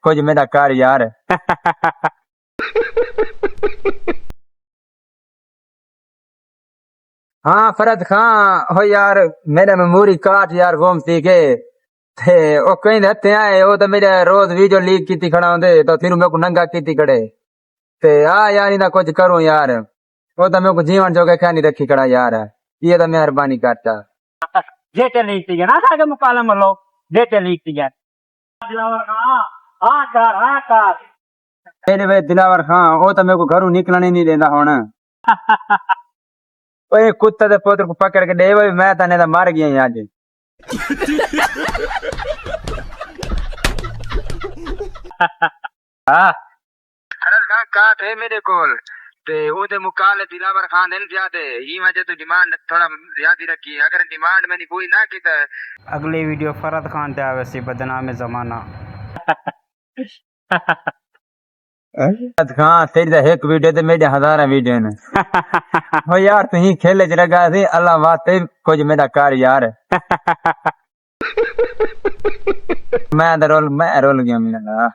कुछ मेरा कर यार। हाँ फरद खां हो यार, मेरे मेमोरी कार्ड यार घूमती के थे ओ कहीं रहते आए वो तो मेरे रोज वीडियो लीक की खड़ा होंदे तो फिर मेरे को नंगा की खड़े ते आ यार इना कुछ करूं यार, वो तो मेरे को जीवन जोगे क्या नहीं रखी खड़ा यार, ये तो मेहरबानी करता। जेटे लीक थी ना था के मुकालम लो जेटे लीक थी दिलावर खां हाँ कर मेरे वे दिलावर खां वो तो मेरे को घरों निकलने नहीं देता हुन। ओए कुत्ते दे पुत्र को पकड़ के दे भाई, मैं तने तो मर गया आज। हाँ फरद खां काट है मेरे कोल ते ओदे मुकाले दिलावर खान देन ज्यादा ही वजह तो डिमांड थोड़ा ज्यादा रखी, अगर डिमांड मैंने कोई ना की तो अगली वीडियो फरद खान ते आवे सी बदनाम जमाना। फरद खान तेरी तो एक वीडियो ते मेरे हजारा वीडियो ने। हो यार तू ही खेले च लगा सी, अल्लाह वास्ते कुछ मेरा कर यार। मैं रोल गया मेरा।